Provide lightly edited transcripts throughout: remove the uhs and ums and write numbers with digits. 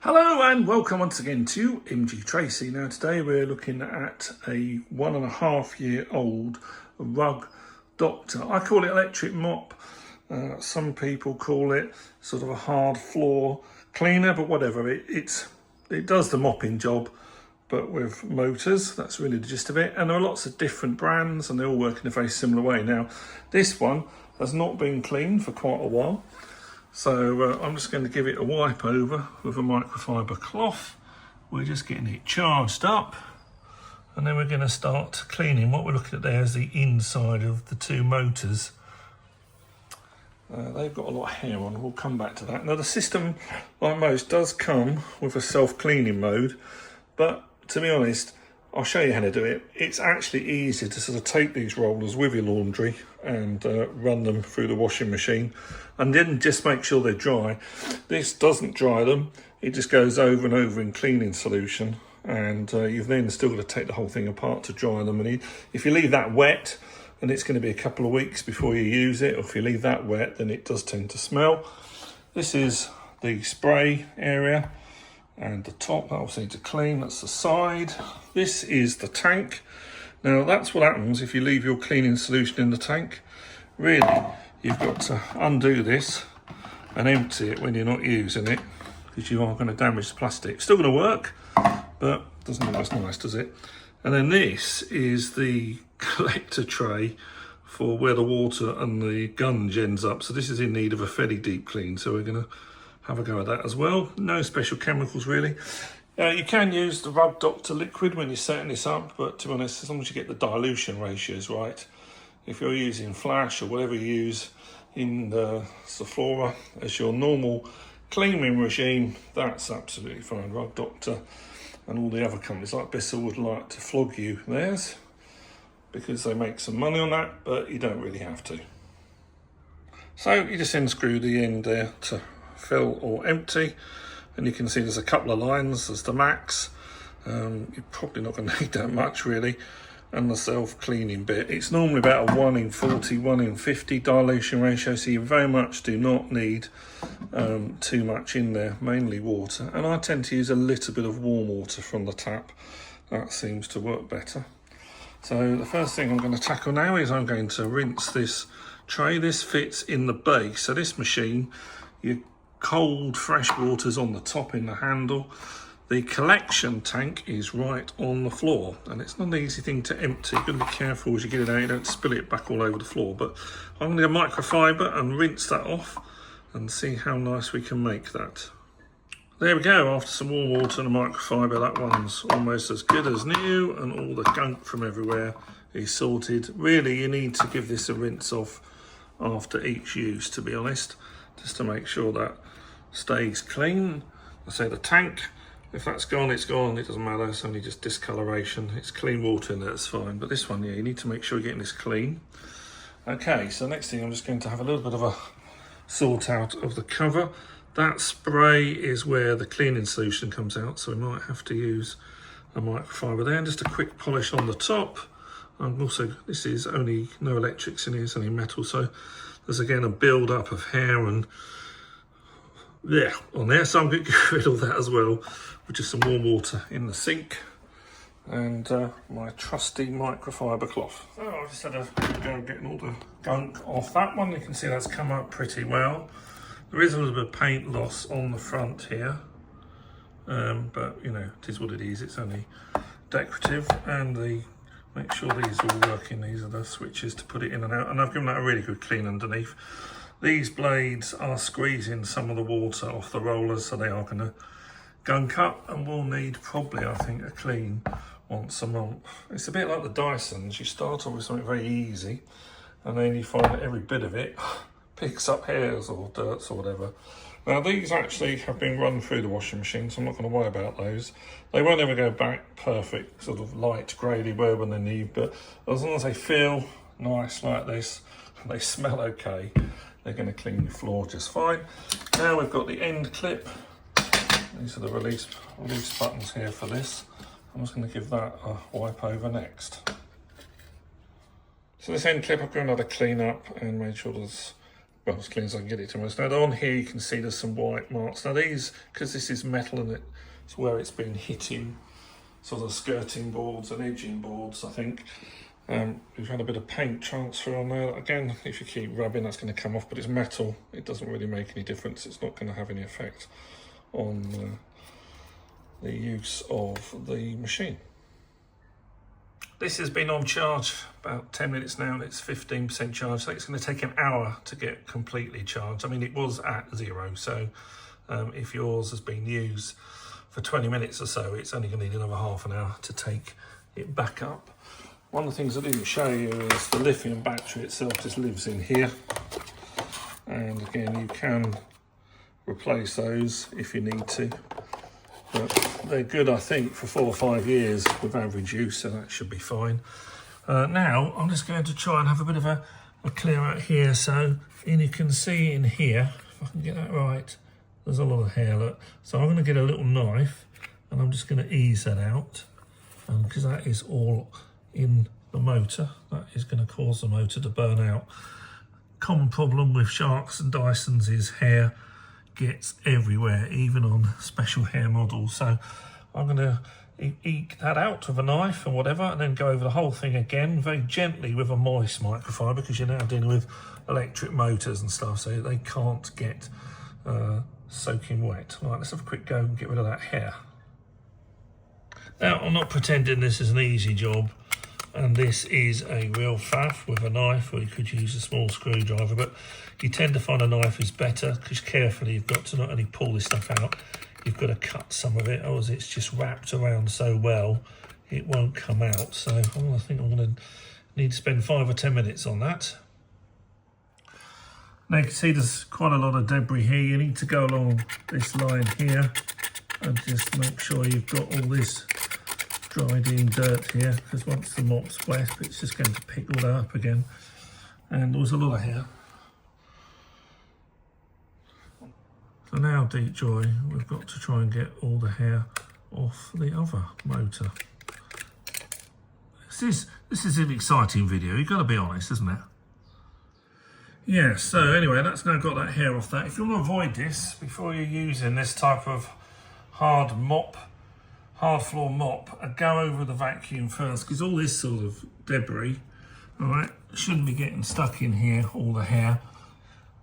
Hello and welcome once again to MG Tracy. Now today we're looking at a 1.5-year-old rug doctor. I call it electric mop. Some people call it sort of a hard floor cleaner, but whatever. It does the mopping job, but with motors. That's really the gist of it. And there are lots of different brands and they all work in a very similar way. Now this one has not been cleaned for quite a while. So I'm just going to give it a wipe over with a microfiber cloth. We're just getting it charged up and then we're going to start cleaning. What we're looking at there is the inside of the two motors. They've got a lot of hair on, we'll come back to that. Now the system, like most, does come with a self-cleaning mode, but to be honest, I'll show you how to do it. It's actually easier to sort of take these rollers with your laundry and run them through the washing machine and then just make sure they're dry. This doesn't dry them, it just goes over and over in cleaning solution, and you've then still got to take the whole thing apart to dry them. And if you leave that wet, and it's going to be a couple of weeks before you use it, or if you leave that wet, then it does tend to smell. This is the spray area. And the top, that obviously needs to clean, that's the side. This is the tank. Now that's what happens if you leave your cleaning solution in the tank. Really, you've got to undo this and empty it when you're not using it, because you are going to damage the plastic. It's still going to work, but doesn't look as nice, does it? And then this is the collector tray for where the water and the gunge ends up. So this is in need of a fairly deep clean, so we're going to have a go at that as well. No special chemicals really. You can use the Rug Doctor liquid when you're setting this up, but to be honest, as long as you get the dilution ratios right, if you're using Flash or whatever you use in the Sephora as your normal cleaning regime, that's absolutely fine. Rug Doctor and all the other companies like Bissell would like to flog you theirs because they make some money on that, but you don't really have to. So you just unscrew the end there to fill or empty, and you can see there's a couple of lines. There's the max, you're probably not going to need that much really, and the self-cleaning bit. It's normally about a 1 in 40, 1 in 50 dilution ratio, so you very much do not need too much in there, mainly water. And I tend to use a little bit of warm water from the tap. That seems to work better. So the first thing I'm going to tackle now is I'm going to rinse this tray. This fits in the base, so this machine, you cold fresh water's on the top in the handle. The collection tank is right on the floor, and it's not an easy thing to empty. You've got to be careful as you get it out, you don't spill it back all over the floor. But I'm going to go microfiber and rinse that off and see how nice we can make that. There we go, after some warm water and a microfiber, that one's almost as good as new, and all the gunk from everywhere is sorted. Really, you need to give this a rinse off after each use, to be honest, just to make sure that stays clean. I say the tank, if that's gone, it's gone, it doesn't matter, it's only just discoloration. It's clean water in there, it's fine. But this one, yeah, you need to make sure you're getting this clean. Okay, so next thing, I'm just going to have a little bit of a sort out of the cover. That spray is where the cleaning solution comes out, so we might have to use a microfiber there. And just a quick polish on the top. And also, this is only no electrics in here, it's only metal, so there's again a build up of hair and on there, so I'm going to get rid of all that as well with just some warm water in the sink and my trusty microfiber cloth. So I just had a go getting all the gunk off that one. You can see that's come up pretty well. There is a little bit of paint loss on the front here, but you know, it is what it is. It's only decorative, and make sure these are all working. These are the switches to put it in and out, and I've given that a really good clean underneath. These blades are squeezing some of the water off the rollers, so they are going to gunk up, and we'll need probably, I think, a clean once a month. It's a bit like the Dysons. You start off with something very easy, and then you find that every bit of it picks up hairs or dirts or whatever. Now these actually have been run through the washing machine, so I'm not going to worry about those. They won't ever go back perfect, sort of light grey they were when they need, but as long as they feel nice like this, and they smell okay, they're going to clean the floor just fine. Now we've got the end clip. These are the release buttons here for this. I'm just going to give that a wipe over next. So this end clip, I've got another clean up and made sure there's well, as clean as I can get it to most. Now on here you can see there's some white marks. Now these, because this is metal and it's where it's been hitting sort of skirting boards and edging boards, I think. We've had a bit of paint transfer on there. Again, if you keep rubbing, that's going to come off, but it's metal. It doesn't really make any difference. It's not going to have any effect on the use of the machine. This has been on charge about 10 minutes now, and it's 15% charge, so it's going to take an hour to get completely charged. I mean, it was at 0, so if yours has been used for 20 minutes or so, it's only going to need another half an hour to take it back up. One of the things I didn't show you is the lithium battery itself just lives in here. And again, you can replace those if you need to. But they're good, I think, for 4 or 5 years with average use, so that should be fine. Now, I'm just going to try and have a bit of a clear out here. So, and you can see in here, if I can get that right, there's a lot of hair, look. So I'm going to get a little knife, and I'm just going to ease that out. Because that is all in the motor, that is going to cause the motor to burn out. Common problem with Sharks and Dysons is hair gets everywhere, even on special hair models. So I'm going to eke that out with a knife and whatever, and then go over the whole thing again very gently with a moist microfiber, because you're now dealing with electric motors and stuff, so they can't get soaking wet. Right, let's have a quick go and get rid of that hair. Now, I'm not pretending this is an easy job, and this is a real faff with a knife, or you could use a small screwdriver, but you tend to find a knife is better, because carefully you've got to not only pull this stuff out, you've got to cut some of it, or it's just wrapped around so well it won't come out. So I think I'm going to need to spend 5 or 10 minutes on that. Now you can see there's quite a lot of debris here. You need to go along this line here and just make sure you've got all this dried in dirt here, because once the mop's wet, it's just going to pick all that up again. And there was a lot of hair. So now, Deep Joy, we've got to try and get all the hair off the other motor. This is an exciting video, you've got to be honest, isn't it? Yeah, so anyway, that's now got that hair off that. If you want to avoid this, before you're using this type of hard floor mop, go over the vacuum first, because all this sort of debris, all right, shouldn't be getting stuck in here, all the hair.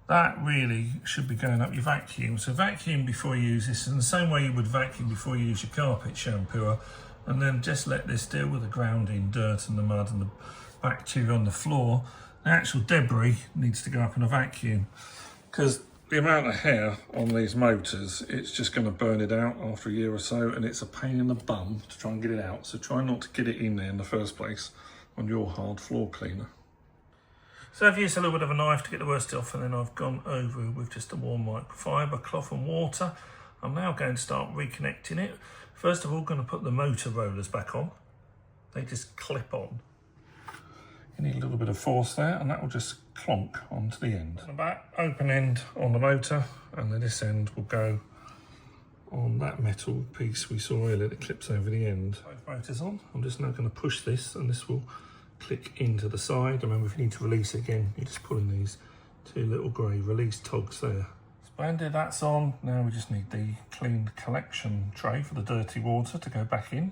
That really should be going up your vacuum. So vacuum before you use this in the same way you would vacuum before you use your carpet shampooer, and then just let this deal with the grounding dirt and the mud and the bacteria on the floor. The actual debris needs to go up in a vacuum, because the amount of hair on these motors, it's just going to burn it out after a year or so, and it's a pain in the bum to try and get it out. So try not to get it in there in the first place on your hard floor cleaner. So I've used a little bit of a knife to get the worst off, and then I've gone over with just a warm microfiber, cloth and water. I'm now going to start reconnecting it. First of all, going to put the motor rollers back on. They just clip on. You need a little bit of force there, and that will just clonk onto the end. The back open end on the motor, and then this end will go on that metal piece we saw earlier that clips over the end. Both motors on. I'm just now going to push this, and this will click into the side. Remember, if you need to release it again, you just pull in these 2 little grey release togs there. Splendid, that's on. Now we just need the clean collection tray for the dirty water to go back in.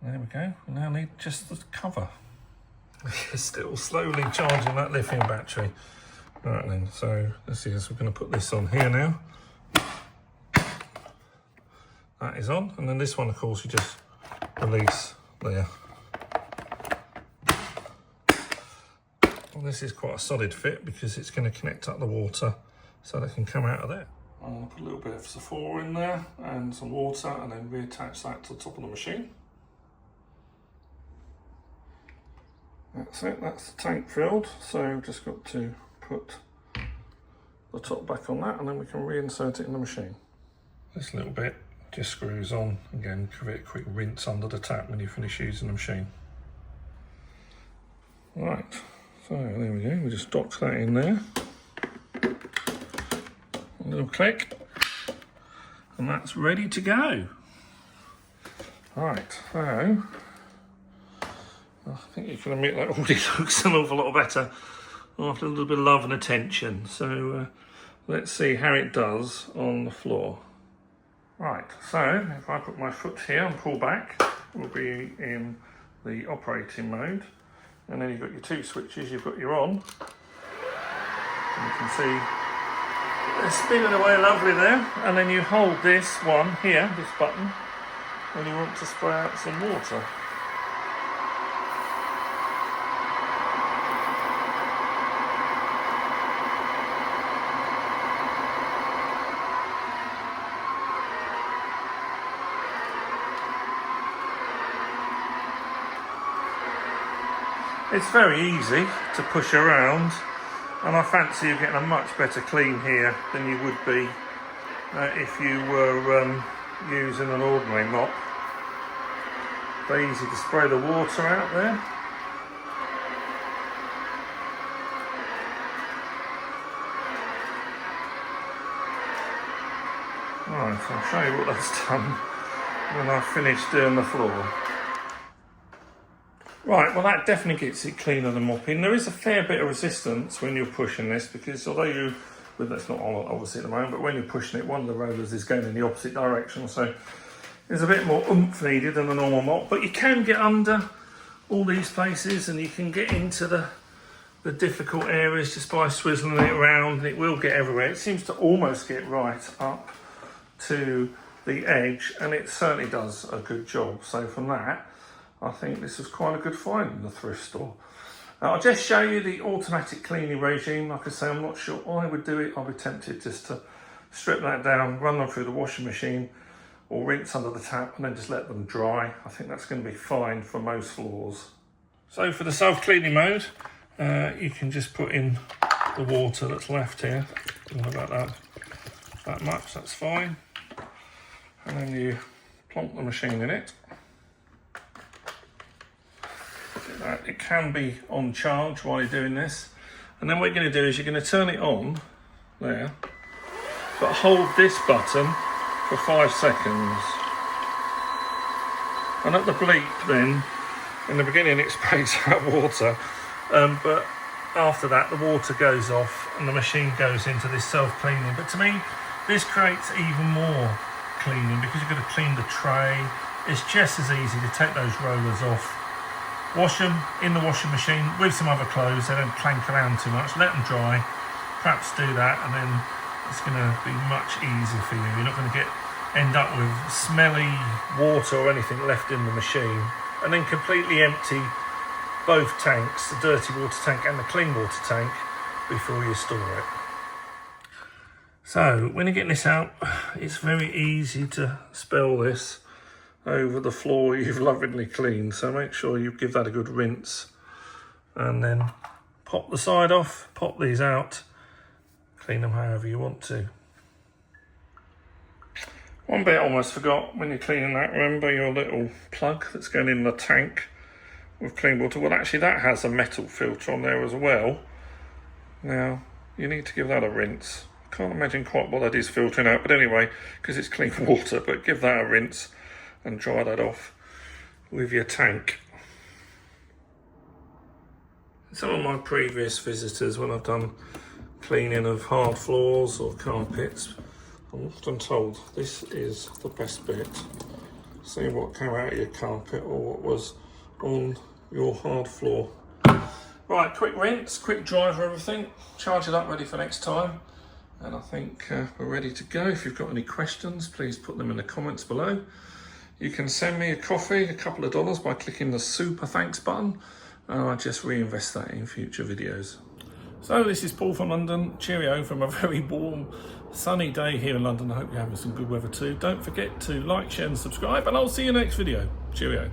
There we go. We now need just the cover. Still slowly charging that lithium battery. Right then, so let's see, so we're going to put this on here now. That is on, and then this one, of course, you just release there. Well, this is quite a solid fit, because it's going to connect up the water so that it can come out of there. I'm going to put a little bit of Sephora in there and some water, and then reattach that to the top of the machine. That's it, that's the tank filled, so we've just got to put the top back on that, and then we can reinsert it in the machine. This little bit just screws on. Again, give it a quick rinse under the tap when you finish using the machine. Right, so there we go, we just dock that in there. A little click, and that's ready to go. Right, so I think you can admit that already looks an awful lot better after a little bit of love and attention. So let's see how it does on the floor. Right, so if I put my foot here and pull back, we'll be in the operating mode. And then you've got your two switches, you've got your on. And you can see they're spinning away lovely there. And then you hold this one here, this button, when you want to spray out some water. It's very easy to push around, and I fancy you're getting a much better clean here than you would be if you were using an ordinary mop. Very easy to spray the water out there. Right, I'll show you what that's done when I've finished doing the floor. Right, well that definitely gets it cleaner than mopping. There is a fair bit of resistance when you're pushing this, because although well, that's not on obviously at the moment, but when you're pushing it, one of the rollers is going in the opposite direction, so there's a bit more oomph needed than a normal mop. But you can get under all these places and you can get into the difficult areas just by swizzling it around, and it will get everywhere. It seems to almost get right up to the edge, and it certainly does a good job. So from that, I think this is quite a good find in the thrift store. I'll just show you the automatic cleaning regime. Like I say, I'm not sure I would do it. I'll be tempted just to strip that down, run them through the washing machine, or rinse under the tap and then just let them dry. I think that's going to be fine for most floors. So for the self-cleaning mode, you can just put in the water that's left here. Don't know about that much, that's fine. And then you plonk the machine in it. It can be on charge while you're doing this, and then what you're going to do is you're going to turn it on there, but hold this button for 5 seconds, and at the bleep then, in the beginning it sprays out water, but after that the water goes off and the machine goes into this self-cleaning. But to me this creates even more cleaning, because you're going to clean the tray. It's just as easy to take those rollers off, wash them in the washing machine with some other clothes. They don't clank around too much. Let them dry, perhaps do that, and then it's going to be much easier for you. You're not going to end up with smelly water or anything left in the machine, and then completely empty both tanks, the dirty water tank and the clean water tank, before you store it. So when you're getting this out, it's very easy to spill this over the floor you've lovingly cleaned, so make sure you give that a good rinse, and then pop the side off, pop these out, clean them however you want to. One bit I almost forgot when you're cleaning that, remember your little plug that's going in the tank with clean water. Well, actually that has a metal filter on there as well. Now you need to give that a rinse. I can't imagine quite what that is filtering out, but anyway, because it's clean water, but give that a rinse and dry that off with your tank. Some of my previous visitors, when I've done cleaning of hard floors or carpets, I'm often told this is the best bit. See what came out of your carpet or what was on your hard floor. Right, quick rinse, quick dry of everything, charge it up ready for next time, and I think we're ready to go. If you've got any questions, please put them in the comments below. You can send me a coffee, a couple of dollars, by clicking the super thanks button, and I just reinvest that in future videos. So this is Paul from London. Cheerio from a very warm, sunny day here in London. I hope you're having some good weather too. Don't forget to like, share and subscribe, and I'll see you in the next video. Cheerio.